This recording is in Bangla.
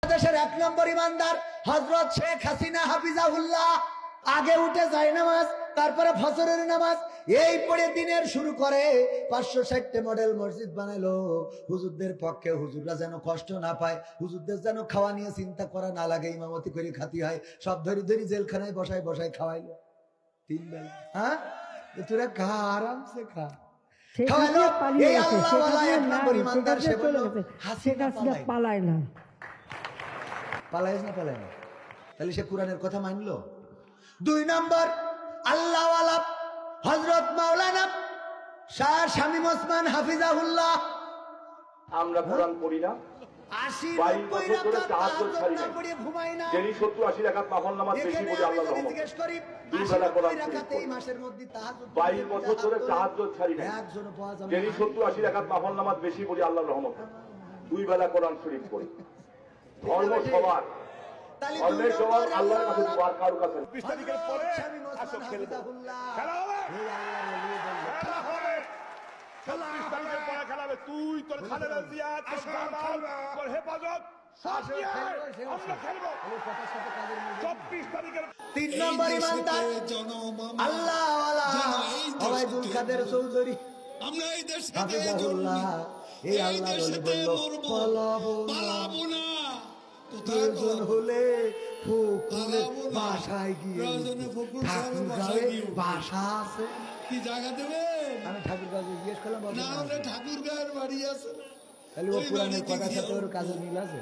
দেশের ১ নম্বর ইমানদার হযরত শেখ হাসিনা হাফিজাহুল্লাহ আগে উঠে যায় নামাজ, তারপরে ফজরের নামাজ এই পড়ে দিনের শুরু করে। ৫৬০ মডেল মসজিদ বানাইলো হুজুরদের পক্ষে, হুজুররা যেন কষ্ট না পায়, হুজুরদের যেন খাওয়া নিয়ে চিন্তা করা না লাগে, ইমামতি করে খাতি হয়, সব ধরি ধরি জেলখানায় বসায় বসায় খাওয়াইলো ৩ বেলা। হ্যাঁ, তোরা খা, আরামসে খা। খাওয়াইলো। এই আল্লাহওয়ালা ১ নম্বর ইমানদার সে বলল হাসিনা পালায় না, পালাইস না পালায় না, তাহলে সে কোরআনের কথা মানলো। ২ নম্বর আল্লাহওয়ালা হযরত মাওলানা শাহ শামীম ওসমান হাফিজাহুল্লাহ। আমরা কোরআন পড়ি না, ৮০ বছর ধরে তাহাজ্জুদ ছাড়ি না, পড়ে ঘুমাই না, যিনি ৭০-৮০ রাকাত নফল নামাজ বেশি পড়ি আল্লাহর রহমতে, জিজ্ঞেস করি ২ বেলা কোরআন রাকাতে এই মাসের মধ্যে তাহাজ্জুদ ২২ বছর ধরে তাহাজ্জুদ ছাড়ি না, একজনও পাওয়া যাবে যিনি ৭০-৮০ রাকাত নফল নামাজ বেশি পড়ি আল্লাহর রহমতে, ২ বেলা কোরআন শরীফ পড়ি। ধর্ম সবার, ধর্মের জবাব আল্লাহর কাছে, দুয়ার কারোর কাছে। ২০ তারিখের পরে আসো খেলবো, খেলা হবে, খেলা হবে, ২৬ তারিখের পরে খেলা হবে। তুই তোর খালেদা জিয়া, তোর জামাল, তোর হেফাজত সব নিয়ে আমরা খেলবো ২৪ তারিখের। ৩ নম্বর ইমানদার আল্লাহওয়ালা ওবায়দুল কাদের চৌধুরী আমরা এই দেশ হাফিজাহুল্লাহ। এই আল্লাহ বলল পালাবো না, প্রয়োজন হলে ফকুরের বাসায় গিয়ে, ঠাকুরগাঁওয়ে বাসা আছে, কি জায়গা দেবে আমি ঠাকুরগাঁও জিজ্ঞেস করলাম, না হলে ঠাকুর গায়ের বাড়ি আছে, তাহলে ও পুরাণের কথার সাথে ওর কাজে মিল আছে।